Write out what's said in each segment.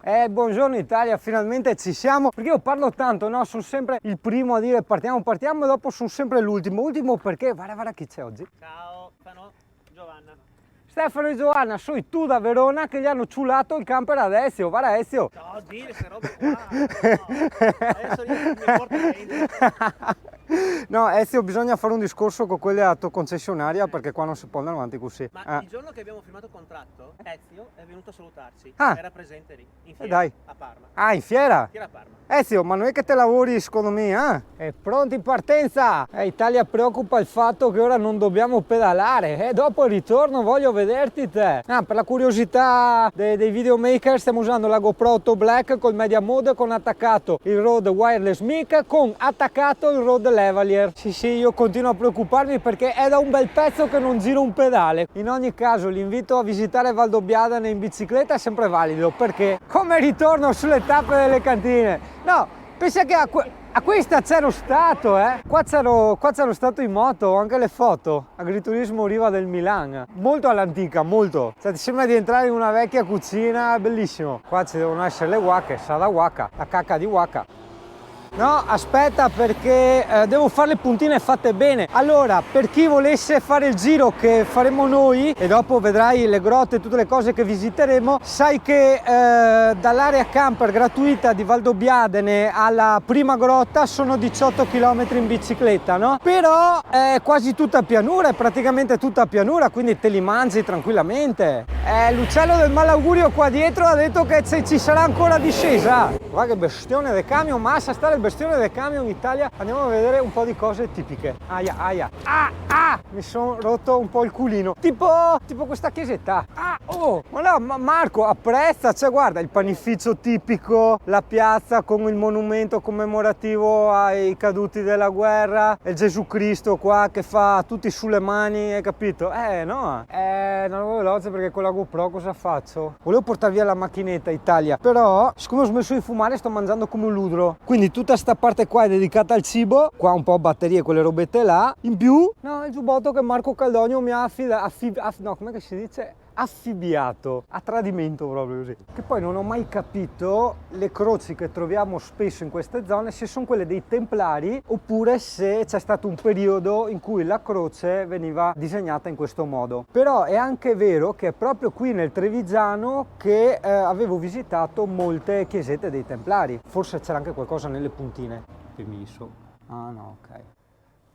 Buongiorno Italia, finalmente ci siamo, perché io parlo tanto, no? Sono sempre il primo a dire partiamo e dopo sono sempre l'ultimo perché, guarda chi c'è oggi. Ciao, Stefano, Giovanna. Stefano e Giovanna, sei tu da Verona che gli hanno ciulato il camper ad Ezio, guarda Ezio. No, dire queste robe qua, no. Adesso io mi porto dentro. No, Ezio, bisogna fare un discorso con quelli della tua concessionaria perché qua non si può andare avanti così. Ma il giorno che abbiamo firmato il contratto, Ezio è venuto a salutarci. Ah. Era presente lì, in fiera, Dai. a Parma. Ah, in fiera? Fiera a Parma. Ezio, ma non è che te lavori secondo me, eh? È pronti in partenza! Italia preoccupa il fatto che ora non dobbiamo pedalare e dopo il ritorno voglio vederti te. Per la curiosità dei videomaker stiamo usando la GoPro 8 Black col Media Mode con attaccato il Rode Wireless Mic con attaccato il Rode Lavalier. Sì, io continuo a preoccuparmi perché è da un bel pezzo che non giro un pedale. In ogni caso l'invito a visitare Valdobbiadene in bicicletta è sempre valido perché come ritorno sulle tappe delle cantine. No, pensa che a questa c'ero stato, Qua c'ero stato in moto, ho anche le foto. Agriturismo Riva del Milan. Molto all'antica, molto. Cioè, ti sembra di entrare in una vecchia cucina, bellissimo. Qua ci devono essere le waka, sada waka, la cacca di waka. No, aspetta perché devo fare le puntine fatte bene. Allora, per chi volesse fare il giro che faremo noi e dopo vedrai le grotte e tutte le cose che visiteremo, sai che dall'area camper gratuita di Valdobbiadene alla prima grotta sono 18 km in bicicletta, no? Però è quasi tutta pianura, è praticamente tutta pianura, quindi te li mangi tranquillamente. L'uccello del malaugurio qua dietro ha detto che ci sarà ancora discesa. Guarda che bestione del camion, massa sta il bestione del camion in Italia. Andiamo a vedere un po' di cose tipiche. Aia. Mi sono rotto un po' il culino. Tipo questa chiesetta. Ma no, Marco, apprezza, cioè guarda il panificio tipico, la piazza con il monumento commemorativo ai caduti della guerra, e Gesù Cristo qua che fa tutti sulle mani, hai capito? No, non avevo veloce perché con la GoPro cosa faccio? Volevo portare via la macchinetta Italia, però siccome ho smesso di fumare sto mangiando come un ludro, quindi tutta sta parte qua è dedicata al cibo, qua un po' batterie, quelle robette là, in più, no, il giubbotto che Marco Caldogno mi ha affibbiato a tradimento proprio così. Che poi non ho mai capito le croci che troviamo spesso in queste zone, se sono quelle dei Templari oppure se c'è stato un periodo in cui la croce veniva disegnata in questo modo. Però è anche vero che è proprio qui nel Trevigiano che avevo visitato molte chiesette dei Templari. Forse c'era anche qualcosa nelle puntine. Permesso. Ah no, ok.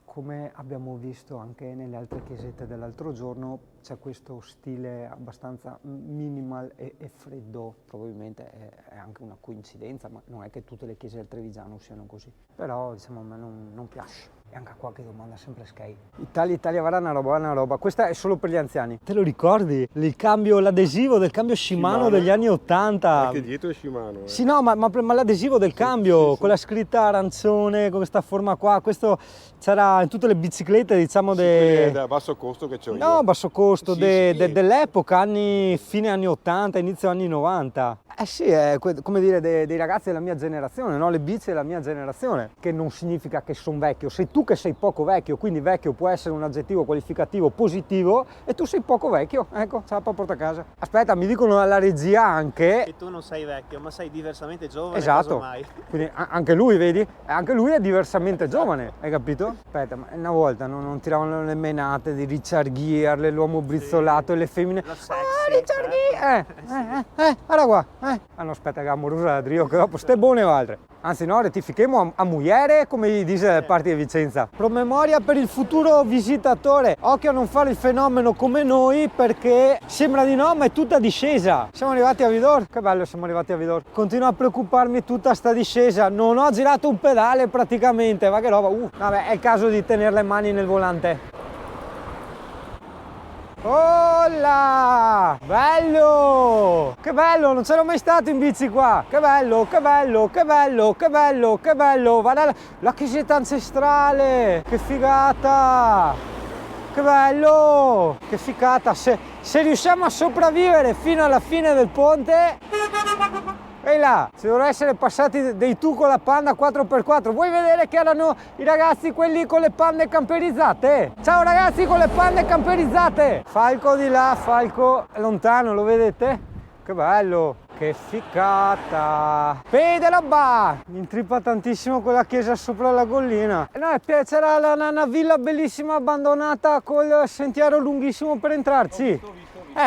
Come abbiamo visto anche nelle altre chiesette dell'altro giorno, c'è questo stile abbastanza minimal e freddo. Probabilmente è anche una coincidenza, ma non è che tutte le chiese del Trevigiano siano così. Però diciamo a me non piace. E anche qua che domanda sempre Sky. Italia, guarda una roba. Questa è solo per gli anziani. Te lo ricordi? L'adesivo del cambio Shimano degli anni 80. Anche dietro è Shimano. Sì, no, ma l'adesivo del cambio, sì. Con la scritta arancione, con questa forma qua. Questo c'era in tutte le biciclette, diciamo, da basso costo che c'ho io. No, basso costo, dell'epoca, fine anni 80, inizio anni 90. Sì, è come dire dei ragazzi della mia generazione, no? Le bici della mia generazione, che non significa che sono vecchio, sei tu che sei poco vecchio, quindi vecchio può essere un aggettivo qualificativo positivo e tu sei poco vecchio, ecco, ce la porta a casa. Aspetta, mi dicono alla regia anche che tu non sei vecchio, ma sei diversamente giovane. Esatto, quindi anche lui, vedi? Anche lui è diversamente giovane, hai capito? Aspetta, ma una volta non tiravano le menate di Richard Gere, l'uomo brizzolato e le femmine. Richard Gere! Guarda qua! Ah no, aspetta, che amorosa da Drio, che dopo ste buone o altre. Anzi no, rettifichiamo a mugliere, come gli dice Parti di Vicenza. Promemoria per il futuro visitatore. Occhio a non fare il fenomeno come noi, perché sembra di no, ma è tutta discesa. Siamo arrivati a Vidor. Che bello, siamo arrivati a Vidor. Continua a preoccuparmi tutta sta discesa. Non ho girato un pedale praticamente, ma che roba. Vabbè, è il caso di tenere le mani nel volante. Olla! Bello! Che bello, non c'ero mai stato in bici qua! Che bello! Guarda la chiesetta ancestrale! Che figata! Che bello! Che figata! Se riusciamo a sopravvivere fino alla fine del ponte... Ehi là, ci dovrebbero essere passati dei tu con la Panda 4x4. Vuoi vedere che erano i ragazzi quelli con le Pande camperizzate? Ciao ragazzi con le Pande camperizzate! Falco di là, Falco lontano, lo vedete? Che bello! che ficata! Pedalabba! Mi intrippa tantissimo quella chiesa sopra la collina. No, c'era una villa bellissima abbandonata col sentiero lunghissimo per entrarci.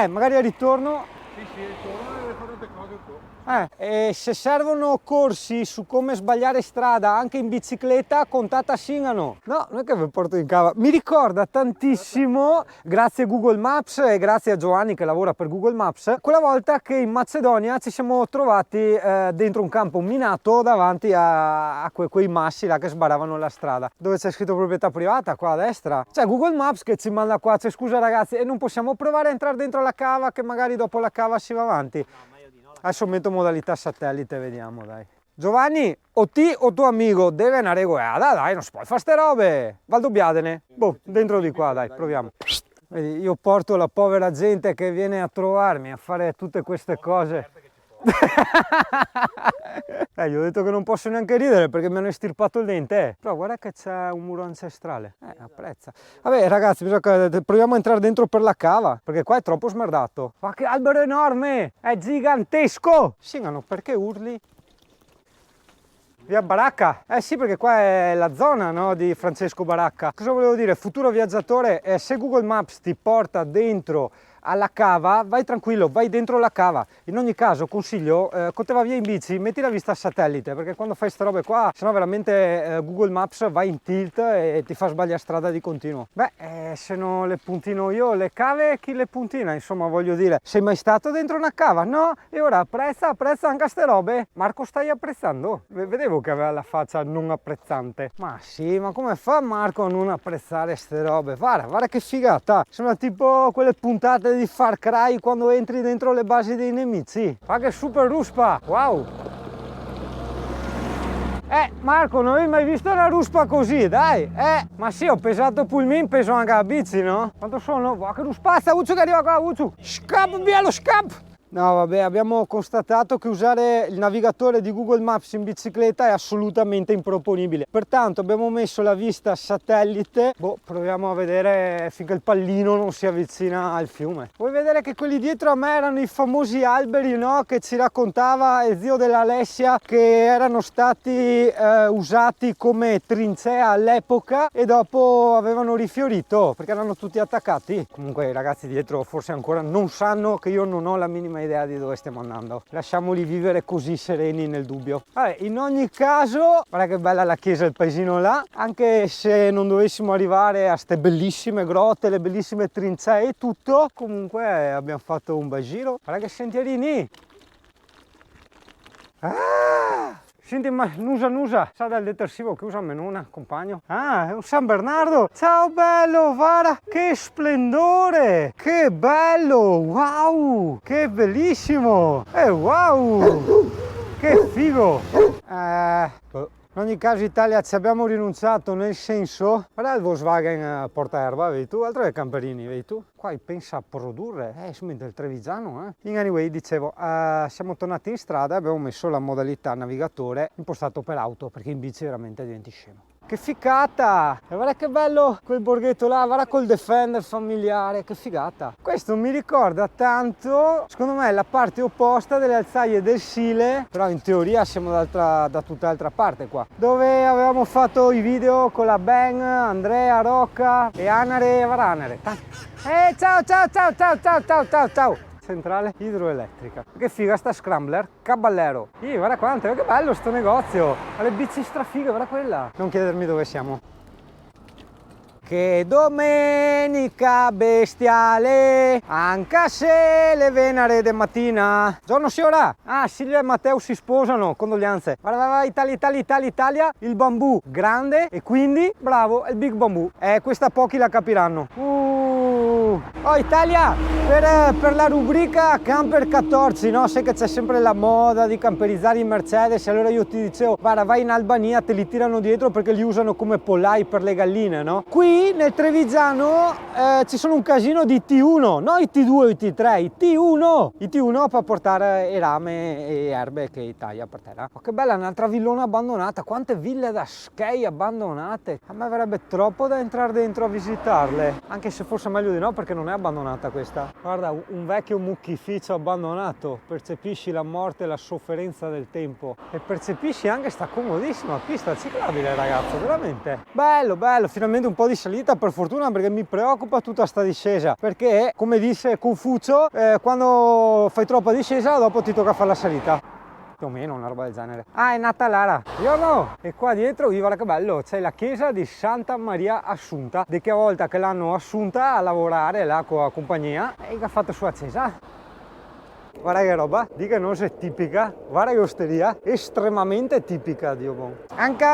Magari al ritorno. Sì, ritorno e fare tante cose un po'. E se servono corsi su come sbagliare strada anche in bicicletta, contate a Singano. No, non è che vi porto in cava. Mi ricorda tantissimo, grazie a Google Maps e grazie a Giovanni che lavora per Google Maps, quella volta che in Macedonia ci siamo trovati dentro un campo minato davanti a quei massi là che sbaravano la strada, dove c'è scritto proprietà privata qua a destra. C'è Google Maps che ci manda qua, cioè scusa ragazzi, e non possiamo provare a entrare dentro la cava che magari dopo la cava si va avanti? Adesso metto modalità satellite, vediamo dai. Giovanni, o ti o tuo amico deve una regolata, dai, non si può fare ste robe. Valdobbiadene? Boh, dentro di qua, dai, proviamo. Vedi, io porto la povera gente che viene a trovarmi a fare tutte queste cose. Gli ho detto che non posso neanche ridere perché mi hanno estirpato il dente. Però guarda che c'è un muro ancestrale. Apprezza. Vabbè ragazzi, proviamo a entrare dentro per la cava, perché qua è troppo smerdato. Ma che albero enorme! È gigantesco! Singano, perché urli? Via Baracca? Sì, perché qua è la zona, no, di Francesco Baracca. Cosa volevo dire? Futuro viaggiatore, se Google Maps ti porta dentro alla cava, vai tranquillo, vai dentro la cava. In ogni caso consiglio, quando te va via in bici, metti la vista a satellite, perché quando fai ste robe qua, sennò veramente Google Maps va in tilt e ti fa sbagliare strada di continuo. Se non le puntino io, le cave chi le puntina, insomma, voglio dire. Sei mai stato dentro una cava? No? E ora apprezza anche ste robe? Marco, stai apprezzando? Vedevo che aveva la faccia non apprezzante. Ma sì, ma come fa Marco a non apprezzare ste robe? Guarda che figata! Sembra tipo quelle puntate di Far Cry quando entri dentro le basi dei nemici. Ma che super ruspa! Wow! Marco, non avevi mai visto una ruspa così, dai! Ma sì, ho pesato pulmin, peso anche la bici, no? Quanto sono? Wow, che ruspazza! Uccio che arriva qua, Uccio! Scap, via lo scap! No, vabbè, abbiamo constatato che usare il navigatore di Google Maps in bicicletta è assolutamente improponibile. Pertanto abbiamo messo la vista satellite. Proviamo a vedere finché il pallino non si avvicina al fiume. Vuoi vedere che quelli dietro a me erano i famosi alberi, no? Che ci raccontava il zio dell'Alessia, che erano stati usati come trincea all'epoca e dopo avevano rifiorito perché erano tutti attaccati. Comunque i ragazzi dietro forse ancora non sanno che io non ho la minima idea di dove stiamo andando. Lasciamoli vivere così sereni nel dubbio. Vabbè, in ogni caso, guarda che bella la chiesa, il paesino là. Anche se non dovessimo arrivare a ste bellissime grotte, le bellissime trincee e tutto, comunque abbiamo fatto un bel giro. Guarda che sentierini. Senti, ma nusa, sa del detersivo che usa Menuna, compagno? È un San Bernardo! Ciao bello, guarda, che splendore! Che bello, wow! Che bellissimo! Wow! Che figo! In ogni caso Italia ci abbiamo rinunciato, nel senso, guarda il Volkswagen portaerba, vedi tu, altro che camperini, vedi tu? Qua pensa a produrre, insomma il trevigiano, In anyway, dicevo, siamo tornati in strada e abbiamo messo la modalità navigatore impostato per auto, perché in bici veramente diventi scemo. Che ficata! E guarda che bello quel borghetto là, guarda col Defender familiare, che figata! Questo mi ricorda tanto, secondo me, la parte opposta delle Alzaie del Sile, però in teoria siamo da tutt'altra parte qua, dove avevamo fatto i video con la Ben, Andrea, Rocca e Anare e Varanere. Ciao! Centrale idroelettrica. Che figa sta Scrambler, caballero. Guarda quanto, che bello sto negozio. Ha le bici strafighe, guarda quella. Non chiedermi dove siamo. Che domenica bestiale, anche se le venere de mattina. Giorno signora. Silvia e Matteo si sposano, condoglianze. Guarda, Italia, il bambù grande e quindi, bravo, è il big bambù. Questa pochi la capiranno. Oh Italia, per la rubrica Camper 14, no? Sai che c'è sempre la moda di camperizzare i Mercedes, allora io ti dicevo, guarda, vai in Albania, te li tirano dietro perché li usano come pollai per le galline, no? Qui nel Trevigiano ci sono un casino di T1, no i T2 o i T3, i T1! I T1 per portare rame e erbe che Italia per terra. Oh, che bella, un'altra villona abbandonata, quante ville da skate abbandonate. A me verrebbe troppo da entrare dentro a visitarle, anche se forse meglio di no, perché non è abbandonata questa. Guarda, un vecchio mucchificio abbandonato, percepisci la morte e la sofferenza del tempo e percepisci anche sta comodissima pista ciclabile, ragazzo, veramente. Bello, bello, finalmente un po' di salita, per fortuna, perché mi preoccupa tutta sta discesa, perché come disse Confucio, quando fai troppa discesa dopo ti tocca fare la salita. Più o meno una roba del genere. Ah, è nata Lara. Buongiorno! E qua dietro, guarda che bello, c'è la chiesa di Santa Maria Assunta, di che volta che l'hanno assunta a lavorare là con la compagnia e che ha fatto sua chiesa. Guarda che roba, di che non è tipica, guarda che osteria, estremamente tipica, Dio buono. Anche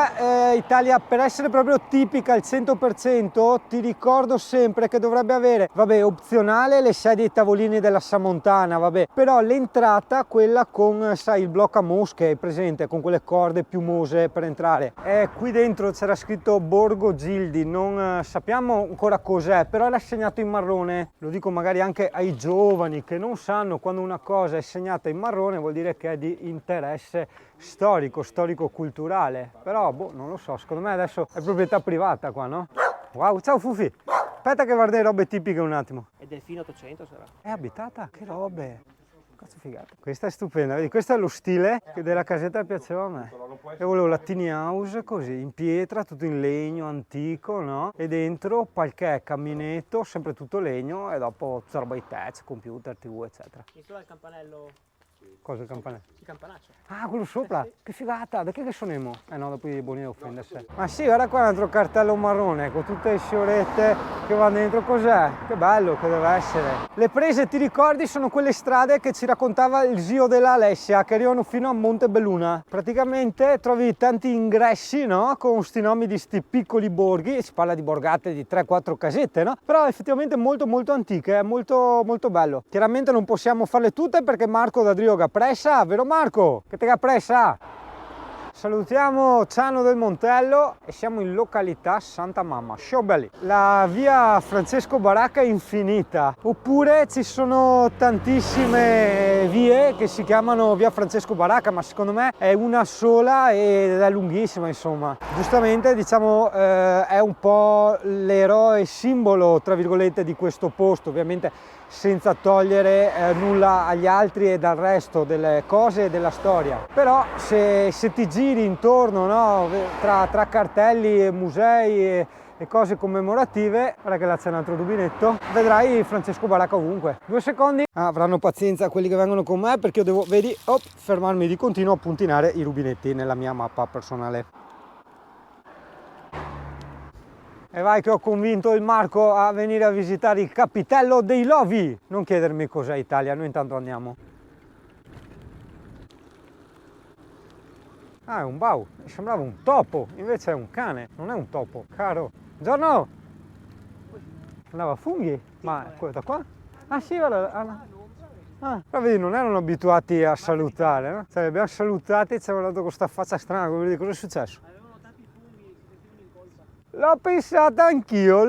Italia, per essere proprio tipica al 100%, ti ricordo sempre che dovrebbe avere, vabbè, opzionale le sedie e i tavolini della Samontana, vabbè, però l'entrata, quella con, sai, il blocco a mosche, presente, con quelle corde piumose per entrare. Qui dentro c'era scritto Borgo Gildi, non sappiamo ancora cos'è, però era segnato in marrone, lo dico magari anche ai giovani che non sanno quando una cosa è segnata in marrone vuol dire che è di interesse storico-culturale, però boh, non lo so, secondo me adesso è proprietà privata qua, no? Wow, ciao Fufi, aspetta che guarda le robe tipiche un attimo. È Delfino 800 sarà. È abitata? Che robe! Cazzo figata. Questa è stupenda, vedi, questo è lo stile che della casetta piaceva a me. Io volevo la tiny house così, in pietra, tutto in legno, antico, no? E dentro parquet, caminetto, sempre tutto legno e dopo tutta roba di touch, computer, tv, eccetera. Questo è il campanello. Cosa il campanello? Il campanaccio. Ah, quello sopra? Che figata, da che sono emo? No, dopo i buoni da offendersi. Ma sì, guarda qua un altro cartello marrone con tutte le sciorette che vanno dentro, cos'è? Che bello che deve essere. Le prese, ti ricordi, sono quelle strade che ci raccontava il zio della Alessia, che arrivano fino a Montebelluna. Praticamente trovi tanti ingressi, no? Con sti nomi di sti piccoli borghi, si parla di borgate di 3-4 casette, no? Però effettivamente molto molto antiche, è molto molto bello. Chiaramente non possiamo farle tutte perché Marco da Drioga pressa, vero Marco? Che te ga pressa? Salutiamo Ciano del Montello e siamo in località Santa Mamma, ciao belli. La via Francesco Baracca è infinita, oppure ci sono tantissime vie che si chiamano via Francesco Baracca, ma secondo me è una sola ed è lunghissima, insomma. Giustamente, diciamo, è un po' l'eroe simbolo, tra virgolette, di questo posto, ovviamente senza togliere nulla agli altri e dal resto delle cose e della storia. Però se ti giri intorno, no, tra cartelli e musei e cose commemorative, guarda che là c'è un altro rubinetto, vedrai Francesco Baracca ovunque. 2 secondi, avranno pazienza quelli che vengono con me perché io devo, vedi, fermarmi di continuo a puntinare i rubinetti nella mia mappa personale. E vai che ho convinto il Marco a venire a visitare il Capitello dei Lovi. Non chiedermi cos'è Italia, noi intanto andiamo. Ah, è un bau, mi sembrava un topo, invece è un cane, non è un topo, caro. Buongiorno! Andava a funghi? Ma è quello da qua? Ah sì, guarda. Ah, però vedi, non erano abituati a salutare, no? Cioè, li abbiamo salutati e ci avevano dato questa faccia strana, come vedi, cosa è successo? L'ho pensata anch'io,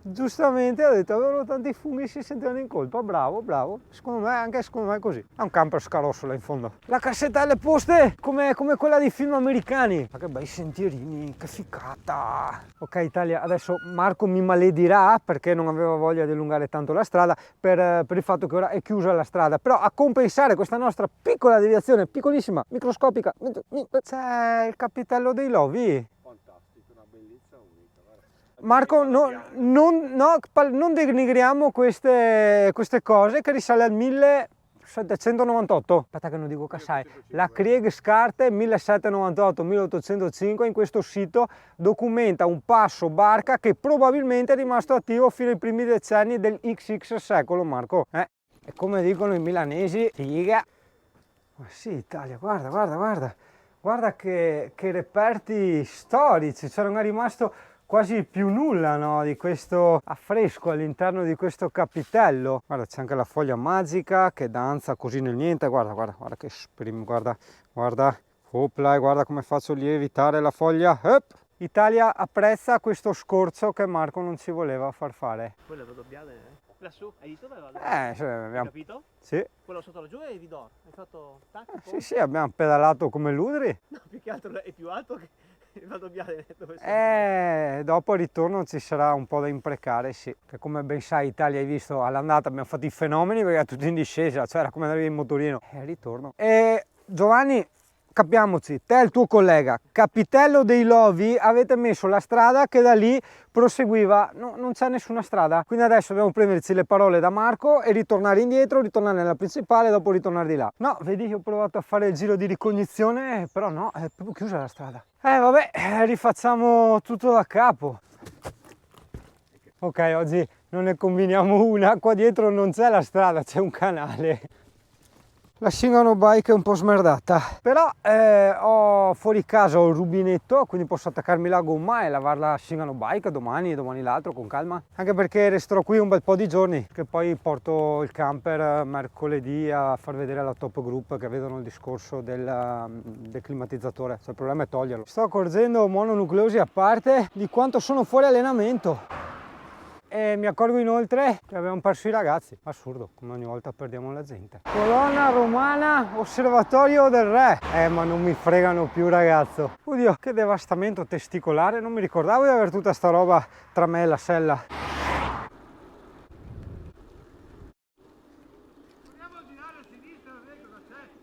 giustamente ho detto avevano tanti funghi, si sentivano in colpa, bravo, bravo, secondo me è così. È un camper scarossola in fondo. La cassetta delle poste come quella dei film americani. Ma che bei sentierini, che ficata. Ok Italia, adesso Marco mi maledirà perché non aveva voglia di allungare tanto la strada per il fatto che ora è chiusa la strada, però a compensare questa nostra piccola deviazione, piccolissima, microscopica, c'è il Capitello dei Lovi. Marco, non denigriamo queste cose che risale al 1798. Aspetta che non dico cassai. La Kriegskarte 1798-1805 in questo sito documenta un passo barca che probabilmente è rimasto attivo fino ai primi decenni del XX secolo, Marco. E come dicono i milanesi, figa. Ma sì, Italia, guarda che reperti storici, cioè non è rimasto quasi più nulla, no, di questo affresco all'interno di questo capitello. Guarda, c'è anche la foglia magica che danza così nel niente, guarda che guarda, opla, guarda come faccio lievitare la foglia. Italia apprezza questo scorcio che Marco non ci voleva far fare. Quello lo dobbiamo, lassù, hai detto dove vado? Cioè, Hai capito? Sì. Quello sotto laggiù è Vidor, hai fatto tac, Sì, abbiamo pedalato come ludri. No, più che altro è più alto che Vado via dove sono. Dopo il ritorno ci sarà un po' da imprecare, sì. Che come ben sai Italia, hai visto, all'andata abbiamo fatto i fenomeni perché era tutto in discesa, cioè era come andare in motorino. E il ritorno. E Giovanni, capiamoci, te e il tuo collega, Capitello dei Lovi, avete messo la strada che da lì proseguiva, no, non c'è nessuna strada, quindi adesso dobbiamo prenderci le parole da Marco e ritornare indietro, ritornare nella principale e dopo ritornare di là. No, vedi, ho provato a fare il giro di ricognizione, però no, è proprio chiusa la strada. Vabbè, rifacciamo tutto da capo. Ok, oggi non ne combiniamo una, qua dietro non c'è la strada, c'è un canale. La Shingano Bike è un po' smerdata, però ho fuori casa ho il rubinetto, quindi posso attaccarmi la gomma e lavare la Shingano Bike domani e domani l'altro con calma, anche perché resterò qui un bel po' di giorni, che poi porto il camper mercoledì a far vedere alla Top Group che vedono il discorso del climatizzatore, cioè il problema è toglierlo. Sto accorgendo, mononucleosi a parte, di quanto sono fuori allenamento. E mi accorgo inoltre che abbiamo perso i ragazzi, assurdo, come ogni volta perdiamo la gente. Colonna romana, osservatorio del re. Ma non mi fregano più, ragazzo. Oddio, che devastamento testicolare, non mi ricordavo di avere tutta sta roba tra me e la sella.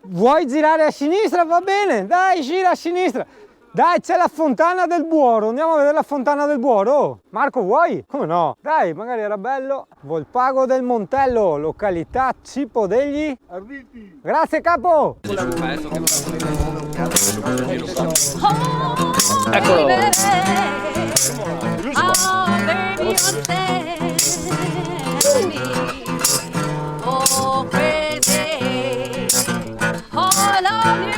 Vuoi girare a sinistra? Va bene, dai, gira a sinistra. Dai, c'è la fontana del Buoro, andiamo a vedere la fontana del Buoro. Marco, vuoi? Come no? Dai, magari era bello. Volpago del Montello, località Cipo degli Arditi. Grazie capo! Eccolo! Oh, crazy, all of you.